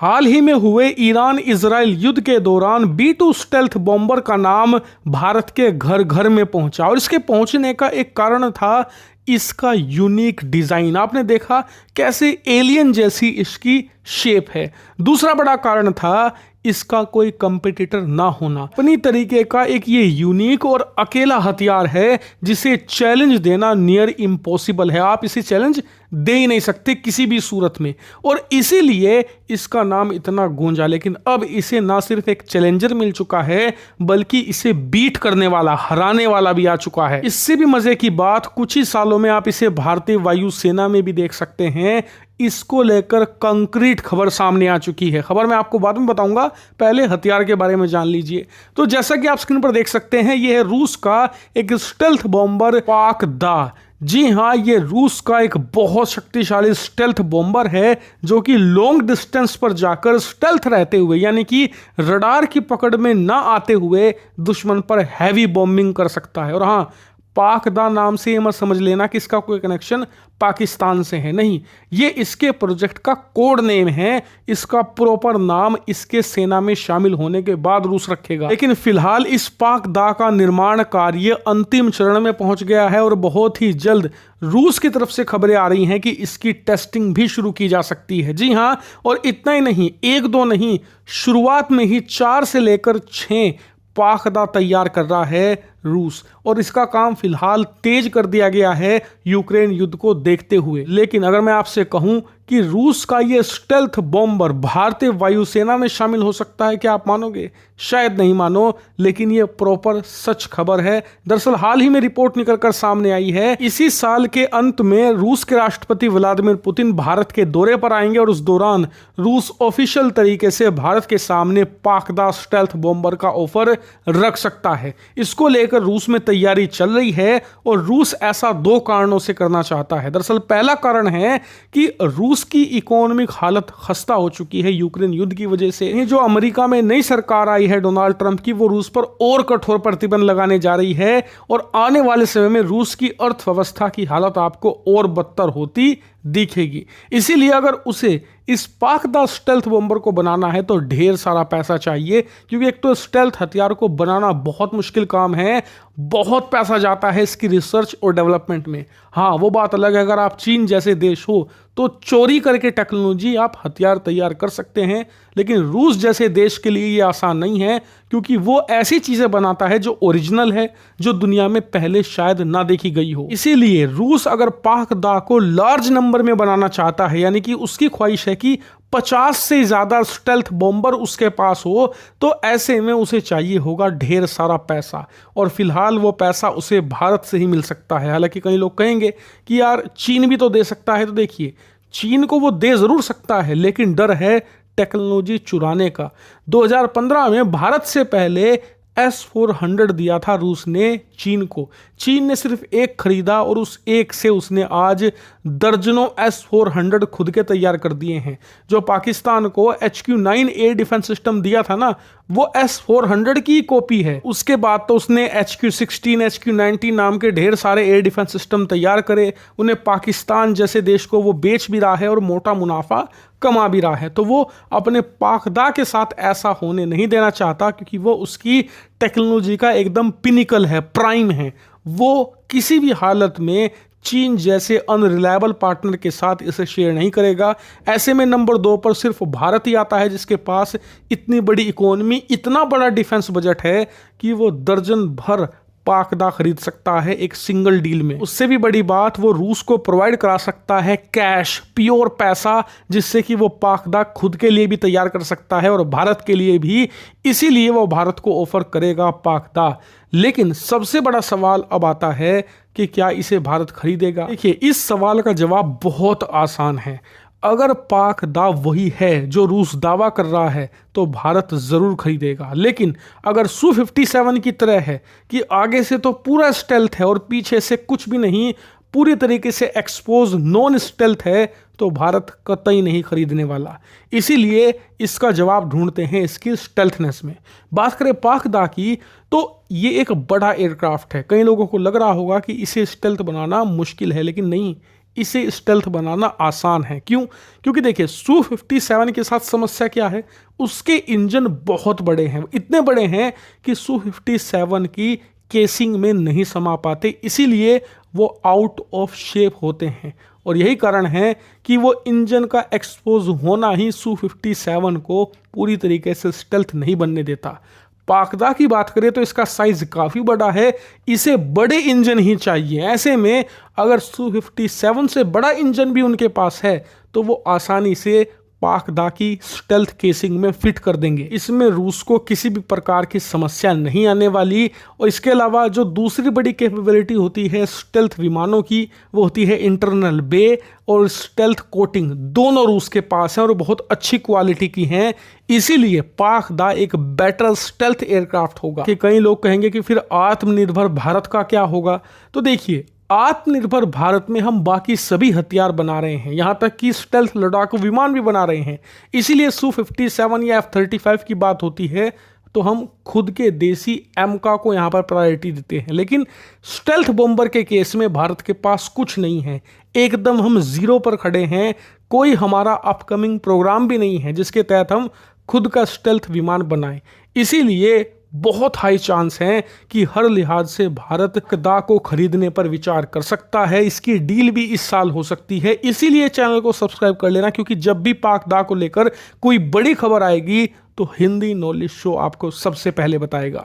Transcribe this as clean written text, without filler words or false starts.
हाल ही में हुए Iran Israel युद्ध के दौरान B2 स्टेल्थ बॉम्बर का नाम भारत के घर घर में पहुंचा और इसके पहुंचने का एक कारण था इसका यूनिक डिजाइन। आपने देखा कैसे एलियन जैसी इसकी शेप है। दूसरा बड़ा कारण था इसका कोई कंपटीटर ना होना। अपनी तरीके का एक ये यूनिक और अकेला हथियार है जिसे चैलेंज देना नियर इम्पॉसिबल है। आप इसे चैलेंज दे ही नहीं सकते किसी भी सूरत में, और इसीलिए इसका नाम इतना गूंजा। लेकिन अब इसे ना सिर्फ एक चैलेंजर मिल चुका है बल्कि इसे बीट करने वाला, हराने वाला भी आ चुका है। इससे भी मजे की बात, कुछ ही सालों में आप इसे भारतीय वायुसेना में भी देख सकते हैं। इसको लेकर कंक्रीट खबर सामने आ चुकी है। खबर मैं आपको बाद में बताऊंगा, पहले हथियार के बारे में जान लीजिए। तो जैसा कि आप स्क्रीन पर देख सकते हैं, यह है रूस का एक स्टेल्थ बॉम्बर पाक-दा। जी हाँ, ये रूस का एक बहुत शक्तिशाली स्टेल्थ बॉम्बर है जो कि लॉन्ग डिस्टेंस पर जाकर स्टेल्थ रहते हुए, यानी कि रडार की पकड़ में ना आते हुए, दुश्मन पर हैवी बॉम्बिंग कर सकता है। और हाँ, पाक-दा नाम से ये मत समझ लेना कि इसका कोई कनेक्शन पाकिस्तान से है, नहीं। ये इसके प्रोजेक्ट का कोड नेम है। इसका प्रॉपर नाम इसके सेना में शामिल होने के बाद रूस रखेगा। लेकिन फिलहाल इस पाक-दा का निर्माण कार्य अंतिम चरण में पहुंच गया है और बहुत ही जल्द रूस की तरफ से खबरें आ रही हैं कि इसकी टेस्टिंग भी शुरू की जा सकती है। जी हाँ, और इतना ही नहीं, एक दो नहीं, शुरुआत में ही 4 से लेकर 6 पाक-दा तैयार कर रहा है रूस, और इसका काम फिलहाल तेज कर दिया गया है यूक्रेन युद्ध को देखते हुए। लेकिन अगर मैं आपसे कहूं कि रूस का ये स्टेल्थ बॉम्बर भारतीय वायुसेना में शामिल हो सकता है, क्या आप मानोगे? शायद नहीं मानो, लेकिन ये प्रॉपर सच खबर है। दरअसल हाल ही में रिपोर्ट निकलकर सामने आई है, इसी साल के अंत में रूस के राष्ट्रपति व्लादिमीर पुतिन भारत के दौरे पर आएंगे और उस दौरान रूस ऑफिशियल तरीके से भारत के सामने पाक-दा स्टेल्थ बॉम्बर का ऑफर रख सकता है। इसको लेकर रूस में तैयारी चल रही है और रूस ऐसा 2 कारणों से करना चाहता है। दरअसल पहला कारण है कि रूस की इकोनॉमिक हालत खस्ता हो चुकी है यूक्रेन युद्ध की वजह से। ये जो अमेरिका में नई सरकार आई है डोनाल्ड ट्रंप की, वो रूस पर और कठोर प्रतिबंध लगाने जा रही है और आने वाले समय में रूस की अर्थव्यवस्था की हालत आपको और बदतर होती दिखेगी। इसीलिए अगर उसे इस पाक-दा स्टेल्थ बॉम्बर को बनाना है तो ढेर सारा पैसा चाहिए, क्योंकि एक तो स्टेल्थ हथियार को बनाना बहुत मुश्किल काम है, बहुत पैसा जाता है इसकी रिसर्च और डेवलपमेंट में। हाँ, वो बात अलग है, अगर आप चीन जैसे देश हो तो चोरी करके टेक्नोलॉजी आप हथियार तैयार कर सकते हैं, लेकिन रूस जैसे देश के लिए ये आसान नहीं है, क्योंकि वो ऐसी चीजें बनाता है जो ओरिजिनल है, जो दुनिया में पहले शायद ना देखी गई हो। इसीलिए रूस अगर पाक-दा को लार्ज नंबर में बनाना चाहता है, यानी कि उसकी ख्वाहिश है कि 50 से ज्यादा स्टेल्थ बॉम्बर उसके पास हो, तो ऐसे में उसे चाहिए होगा ढेर सारा पैसा, और फिलहाल वो पैसा उसे भारत से ही मिल सकता है। हालांकि कई लोग कहेंगे कि यार चीन भी तो दे सकता है, तो देखिए, चीन को वो दे जरूर सकता है, लेकिन डर है टेक्नोलॉजी चुराने का। 2015 में भारत से पहले S-400 दिया था रूस ने चीन को। चीन ने सिर्फ एक खरीदा और उस एक से उसने आज दर्जनों S-400 खुद के तैयार कर दिए हैं। जो पाकिस्तान को HQ-9 एयर डिफेंस सिस्टम दिया था ना, वो S-400 की कॉपी है। उसके बाद तो उसने HQ-16, HQ-90 नाम के ढेर सारे एयर डिफेंस सिस्टम तैयार करे, उन्हें पाकिस्तान जैसे देश को वो बेच भी रहा है और मोटा मुनाफा कमा भी रहा है। तो वो अपने पाक-दा के साथ ऐसा होने नहीं देना चाहता, क्योंकि वो उसकी टेक्नोलॉजी का एकदम पिनिकल है, प्राइम है। वो किसी भी हालत में चीन जैसे अनरिलायबल पार्टनर के साथ इसे शेयर नहीं करेगा। ऐसे में नंबर 2 पर सिर्फ भारत ही आता है, जिसके पास इतनी बड़ी इकोनॉमी, इतना बड़ा डिफेंस बजट है कि वो दर्जन भर पाक-दा खरीद सकता है एक सिंगल डील में। उससे भी बड़ी बात, वो रूस को प्रोवाइड करा सकता है कैश, प्योर पैसा, जिससे कि वो पाक-दा खुद के लिए भी तैयार कर सकता है और भारत के लिए भी। इसीलिए वो भारत को ऑफर करेगा पाक-दा। लेकिन सबसे बड़ा सवाल अब आता है कि क्या इसे भारत खरीदेगा? देखिए, इस सवाल का जवाब बहुत आसान है। अगर पाक-दा वही है जो रूस दावा कर रहा है तो भारत जरूर खरीदेगा। लेकिन अगर Su-57 की तरह है कि आगे से तो पूरा स्टेल्थ है और पीछे से कुछ भी नहीं, पूरी तरीके से एक्सपोज नॉन स्टेल्थ है, तो भारत कतई नहीं खरीदने वाला। इसीलिए इसका जवाब ढूंढते हैं इसकी स्टेल्थनेस में। बात करें पाक-दा की, तो ये एक बड़ा एयरक्राफ्ट है। कई लोगों को लग रहा होगा कि इसे स्टेल्थ बनाना मुश्किल है, लेकिन नहीं, इसे स्टेल्थ बनाना आसान है। क्यों? क्योंकि देखिए Su-57 के साथ समस्या क्या है, उसके इंजन बहुत बड़े हैं, इतने बड़े हैं कि Su-57 की केसिंग में नहीं समा पाते, इसीलिए वो आउट ऑफ शेप होते हैं। और यही कारण है कि वो इंजन का एक्सपोज होना ही Su-57 को पूरी तरीके से स्टेल्थ नहीं बनने देता। पाकदा की बात करें तो इसका साइज काफ़ी बड़ा है, इसे बड़े इंजन ही चाहिए। ऐसे में अगर Su-57 से बड़ा इंजन भी उनके पास है तो वो आसानी से पाकदा की स्टेल्थ केसिंग में फिट कर देंगे। इसमें रूस को किसी भी प्रकार की समस्या नहीं आने वाली। और इसके अलावा जो दूसरी बड़ी कैपेबिलिटी होती है स्टेल्थ विमानों की, वो होती है इंटरनल बे और स्टेल्थ कोटिंग। दोनों रूस के पास हैं और बहुत अच्छी क्वालिटी की हैं, इसीलिए पाकदा एक बेटर स्टेल्थ एयरक्राफ्ट होगा। कि कई लोग कहेंगे कि फिर आत्मनिर्भर भारत का क्या होगा, तो देखिए आत्मनिर्भर भारत में हम बाकी सभी हथियार बना रहे हैं, यहां तक कि स्टेल्थ लड़ाकू विमान भी बना रहे हैं। इसीलिए Su-57 या F-35 की बात होती है तो हम खुद के देसी एमका को यहां पर प्रायोरिटी देते हैं। लेकिन स्टेल्थ बॉम्बर के केस में भारत के पास कुछ नहीं है, एकदम हम जीरो पर खड़े हैं। कोई हमारा अपकमिंग प्रोग्राम भी नहीं है जिसके तहत हम खुद का स्टेल्थ विमान बनाएं। इसीलिए बहुत हाई चांस है कि हर लिहाज से भारत दा को खरीदने पर विचार कर सकता है। इसकी डील भी इस साल हो सकती है। इसीलिए चैनल को सब्सक्राइब कर लेना, क्योंकि जब भी पाक दा को लेकर कोई बड़ी खबर आएगी तो हिंदी नॉलेज शो आपको सबसे पहले बताएगा।